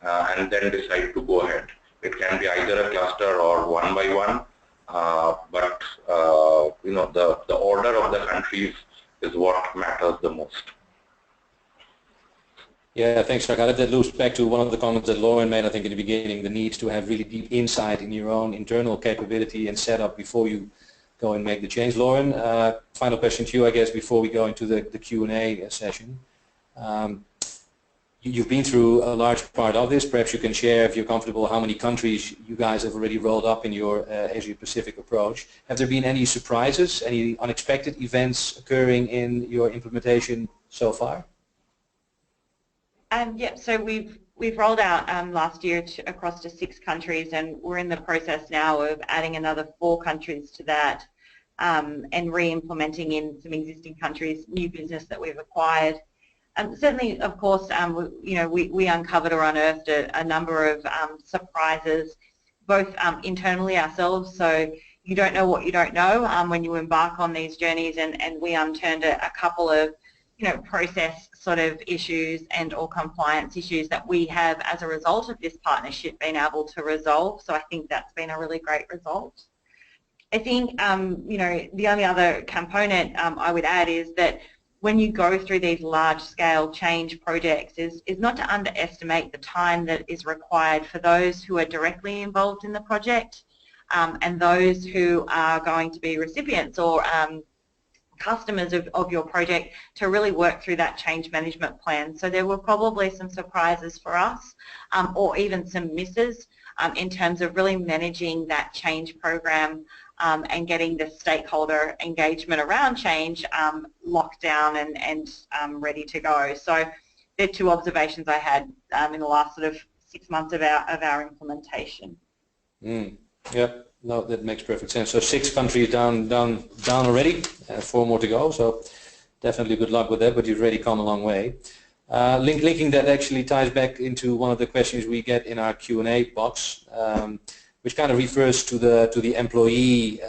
and then decide to go ahead. It can be either a cluster or one by one, but the order of the countries is what matters the most. Yeah, thanks, Raghav. That loops back to one of the comments that Lauren made, I think, in the beginning, the need to have really deep insight in your own internal capability and setup before you go and make the change. Lauren, final question to you, I guess, before we go into the Q&A session. You've been through a large part of this. Perhaps you can share, if you're comfortable, how many countries you guys have already rolled up in your Asia-Pacific approach. Have there been any surprises, any unexpected events occurring in your implementation so far? Yeah, so we've rolled out last year across to 6 countries, and we're in the process now of adding another 4 countries to that, and re-implementing in some existing countries new business that we've acquired. Certainly, of course, we uncovered or unearthed a number of surprises, both internally ourselves. So you don't know what you don't know when you embark on these journeys, and we unturned a couple of process sort of issues and or compliance issues that we have as a result of this partnership been able to resolve. So I think that's been a really great result. I think the only other component I would add is that when you go through these large-scale change projects is not to underestimate the time that is required for those who are directly involved in the project and those who are going to be recipients or customers of your project to really work through that change management plan. So there were probably some surprises for us or even some misses in terms of really managing that change program and getting the stakeholder engagement around change locked down and ready to go. So they're 2 observations I had in the last sort of 6 months of our implementation. Yep. No, that makes perfect sense. So 6 countries down already, 4 more to go. So definitely good luck with that, but you've already come a long way. Linking that actually ties back into one of the questions we get in our Q&A box, which kind of refers to the employee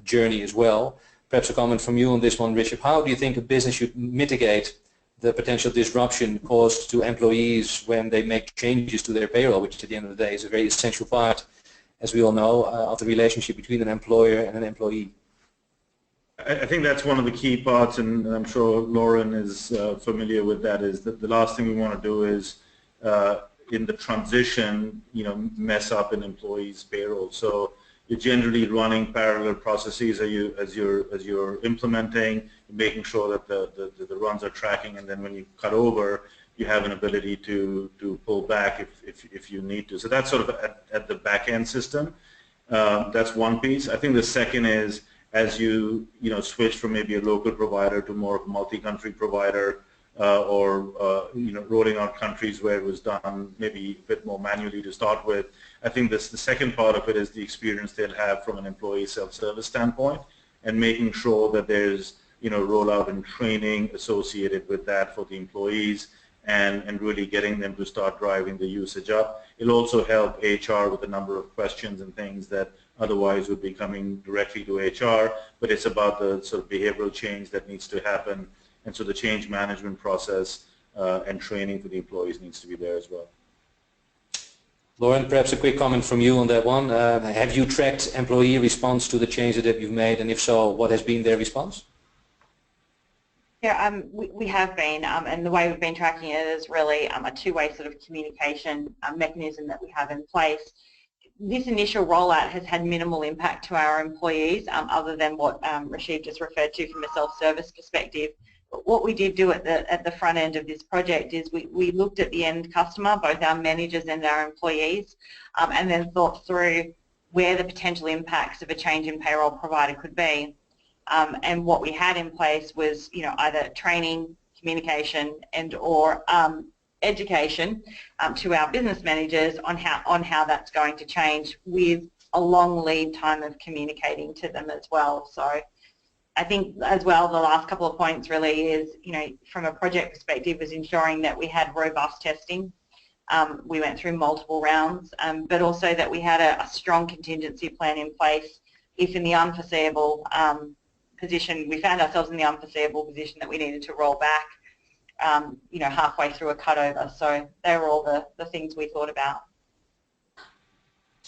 journey as well. Perhaps a comment from you on this one, Rishabh. How do you think a business should mitigate the potential disruption caused to employees when they make changes to their payroll, which at the end of the day is a very essential part, as we all know, of the relationship between an employer and an employee? I think that's one of the key parts, and I'm sure Lauren is familiar with that, is that the last thing we want to do is in the transition, mess up an employee's payroll. So you're generally running parallel processes as you're implementing, making sure that the runs are tracking, and then when you cut over, you have an ability to pull back if you need to. So that's sort of at the back end system. That's one piece. I think the second is as you switch from maybe a local provider to more of a multi-country provider, or rolling out countries where it was done maybe a bit more manually to start with. I think the second part of it is the experience they'll have from an employee self-service standpoint, and making sure that there's rollout and training associated with that for the employees, and really getting them to start driving the usage up. It'll also help HR with a number of questions and things that otherwise would be coming directly to HR, but it's about the sort of behavioral change that needs to happen, and so the change management process and training for the employees needs to be there as well. Lauren, perhaps a quick comment from you on that one. Have you tracked employee response to the changes that you've made, and if so, what has been their response? Yeah, we have been, and the way we've been tracking it is really a two-way sort of communication mechanism that we have in place. This initial rollout has had minimal impact to our employees, other than what Rashid just referred to from a self-service perspective. But what we did do at the front end of this project is we looked at the end customer, both our managers and our employees, and then thought through where the potential impacts of a change in payroll provider could be. And what we had in place was, either training, communication, and or education to our business managers on how that's going to change, with a long lead time of communicating to them as well. So I think as well the last couple of points really is, from a project perspective, was ensuring that we had robust testing. We went through multiple rounds, but also that we had a strong contingency plan in place if in the unforeseeable position, we found ourselves in the unforeseeable position that we needed to roll back, halfway through a cutover. So they were all the things we thought about.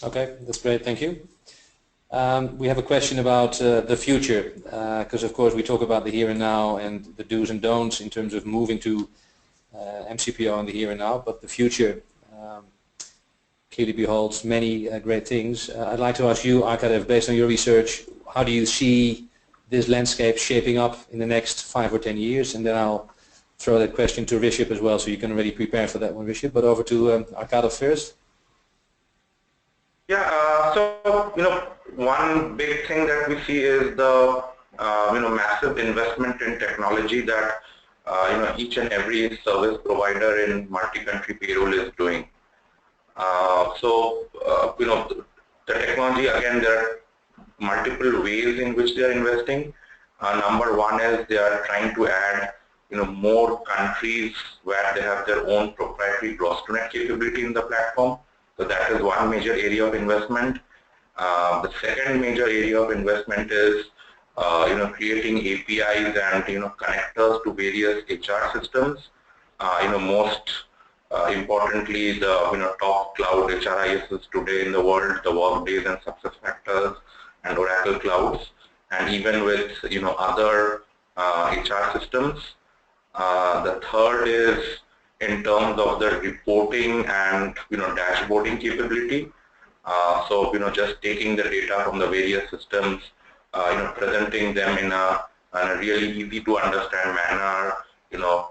Okay, that's great, thank you. We have a question about the future, because of course we talk about the here and now and the do's and don'ts in terms of moving to MCPO in the here and now, but the future clearly beholds many great things. I'd like to ask you, Arkadev, based on your research, how do you see this landscape shaping up in the next 5 or 10 years? And then I'll throw that question to Rishabh as well, so you can already prepare for that one, Rishabh. But over to Arkadev first. Yeah, so one big thing that we see is the massive investment in technology that each and every service provider in multi-country payroll is doing. The technology, again, there are multiple ways in which they are investing. Number one is they are trying to add more countries where they have their own proprietary gross-to-net capability in the platform. So that is one major area of investment. The second major area of investment is creating APIs and connectors to various HR systems. Most importantly, the top cloud HRISs today in the world, the Workdays and SuccessFactors and Oracle clouds, and even with other HR systems. The third is in terms of the reporting and dashboarding capability. Just taking the data from the various systems, presenting them in a really easy to understand manner,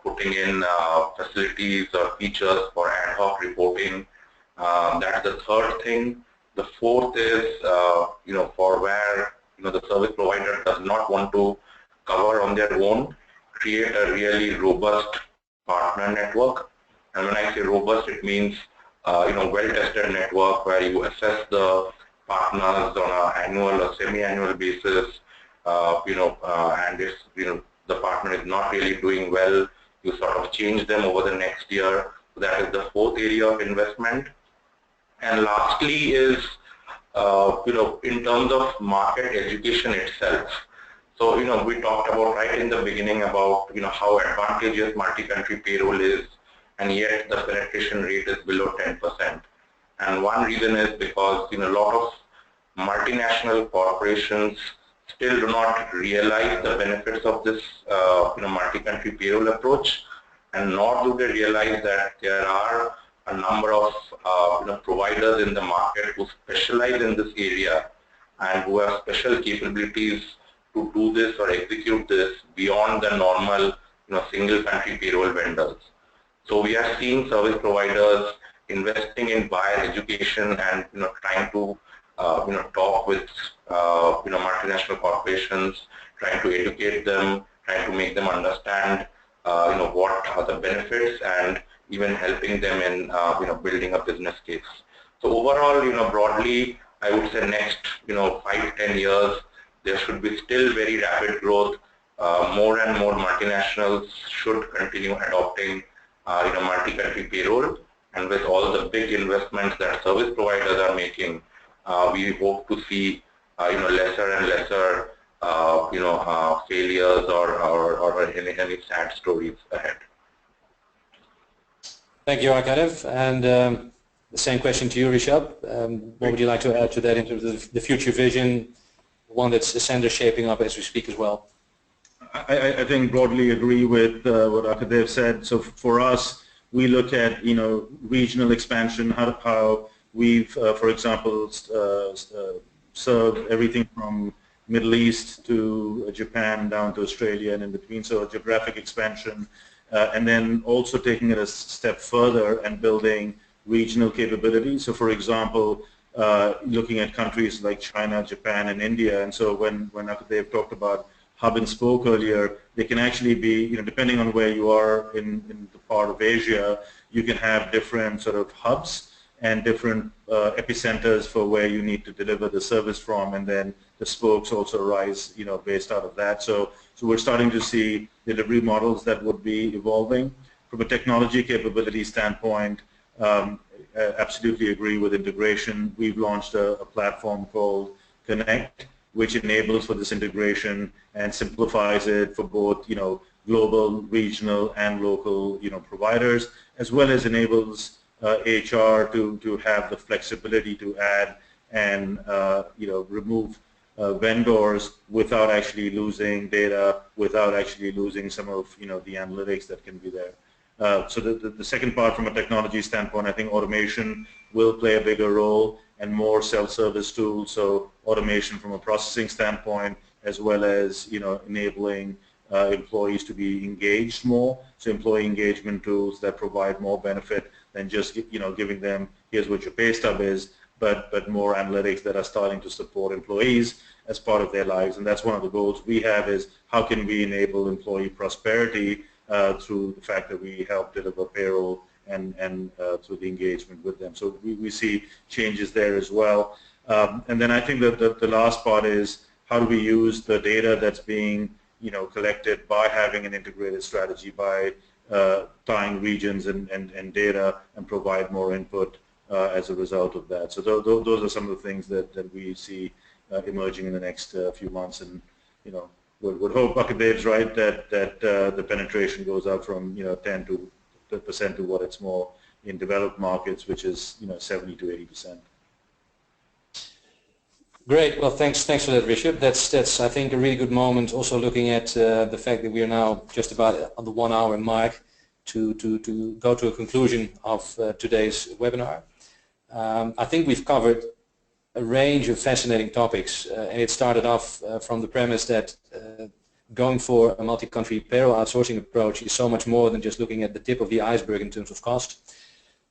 putting in facilities or features for ad hoc reporting. That's the third thing. The fourth is, for where the service provider does not want to cover on their own, create a really robust partner network. And when I say robust, it means well-tested network where you assess the partners on an annual or semi-annual basis. And if the partner is not really doing well, you sort of change them over the next year. So that is the fourth area of investment. And lastly is in terms of market education itself. So we talked about right in the beginning about how advantageous multi-country payroll is, and yet the penetration rate is below 10%. And one reason is because a lot of multinational corporations still do not realize the benefits of this multi-country payroll approach, and nor do they realize that there are a number of providers in the market who specialize in this area and who have special capabilities to do this or execute this beyond the normal single country payroll vendors. So we are seeing service providers investing in buyer education and trying to talk with multinational corporations, trying to educate them, trying to make them understand what are the benefits, and even helping them in building a business case. So overall, broadly, I would say next 5-10 years there should be still very rapid growth. More and more multinationals should continue adopting multi-country payroll, and with all the big investments that service providers are making, we hope to see lesser and lesser failures or any sad stories ahead. Thank you, Arkadev. And The same question to you, Rishabh. What would you like to add to that in terms of the future vision, one that's Ascender shaping up as we speak as well? I think broadly agree with what Akadev said. So for us, we look at regional expansion, how we've, for example, served everything from Middle East to Japan down to Australia and in between. So geographic expansion, and then also taking it a step further and building regional capabilities. So for example, looking at countries like China, Japan, and India. And so when Akadev talked about hub and spoke earlier, they can actually be, depending on where you are in the part of Asia, you can have different sort of hubs and different epicenters for where you need to deliver the service from, and then the spokes also rise, based out of that. So we're starting to see delivery models that would be evolving. From a technology capability standpoint, absolutely agree with integration. We've launched a platform called Connect, which enables for this integration and simplifies it for both, global, regional, and local, providers, as well as enables HR to have the flexibility to add and, remove vendors without actually losing data, without actually losing some of, the analytics that can be there. So the second part from a technology standpoint, I think automation will play a bigger role and more self-service tools, so automation from a processing standpoint, as well as enabling employees to be engaged more. So employee engagement tools that provide more benefit than just giving them, here's what your pay stub is, but more analytics that are starting to support employees as part of their lives. And that's one of the goals we have, is how can we enable employee prosperity through the fact that we help deliver payroll and through the engagement with them. So we see changes there as well. And then I think that the last part is, how do we use the data that's being collected by having an integrated strategy, by tying regions and data, and provide more input as a result of that. So those are some of the things that we see emerging in the next few months, and would hope Akadev's right that the penetration goes up from 10% to what it's more in developed markets, which is 70 to 80%. Great. Well, thanks for that, Rishabh. That's I think a really good moment. Also looking at the fact that we are now just about on the 1 hour mark to go to a conclusion of today's webinar. I think we've covered a range of fascinating topics, and it started off from the premise that going for a multi-country payroll outsourcing approach is so much more than just looking at the tip of the iceberg in terms of cost,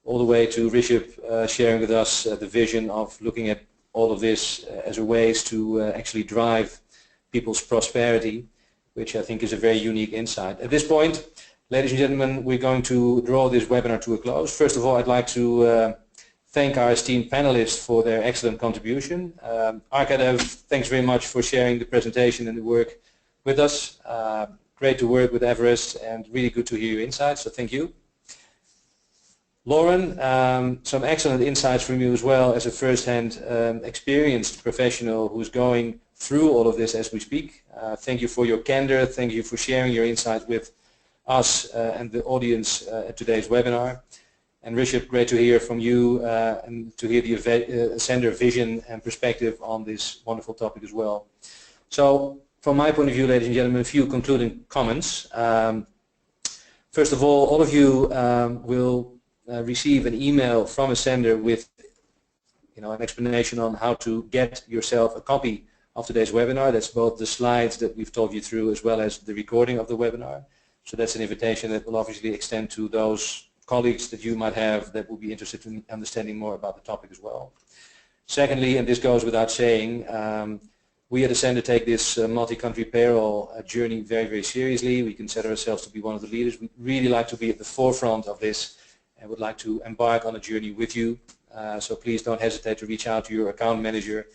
all the way to Rishabh sharing with us the vision of looking at all of this as a ways to actually drive people's prosperity, which I think is a very unique insight. At this point, ladies and gentlemen, we're going to draw this webinar to a close. First of all, I'd like to thank our esteemed panelists for their excellent contribution. Arkadev, thanks very much for sharing the presentation and the work with us. Great to work with Everest, and really good to hear your insights, so thank you. Lauren, some excellent insights from you as well as a first-hand experienced professional who's going through all of this as we speak. Thank you for your candor. Thank you for sharing your insights with us and the audience at today's webinar. And Rishabh, great to hear from you and to hear the Ascender vision and perspective on this wonderful topic as well. So from my point of view, ladies and gentlemen, a few concluding comments. First of all of you will receive an email from Ascender with an explanation on how to get yourself a copy of today's webinar. That's both the slides that we've talked you through as well as the recording of the webinar. So that's an invitation that will obviously extend to those colleagues that you might have that will be interested in understanding more about the topic as well. Secondly, and this goes without saying, we at Ascender take this multi-country payroll journey very, very seriously. We consider ourselves to be one of the leaders. We really like to be at the forefront of this and would like to embark on a journey with you. So please don't hesitate to reach out to your account manager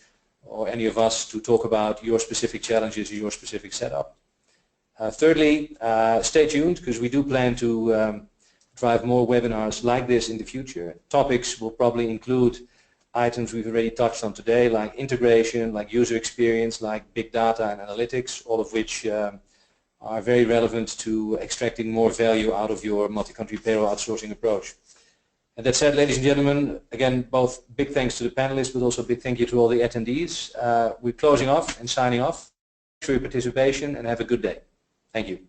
or any of us to talk about your specific challenges or your specific setup. Thirdly, stay tuned, because we do plan to drive more webinars like this in the future. Topics will probably include items we've already touched on today, like integration, like user experience, like big data and analytics, all of which are very relevant to extracting more value out of your multi-country payroll outsourcing approach. And that said, ladies and gentlemen, again, both big thanks to the panelists, but also big thank you to all the attendees. We're closing off and signing off. Thanks for your participation and have a good day. Thank you.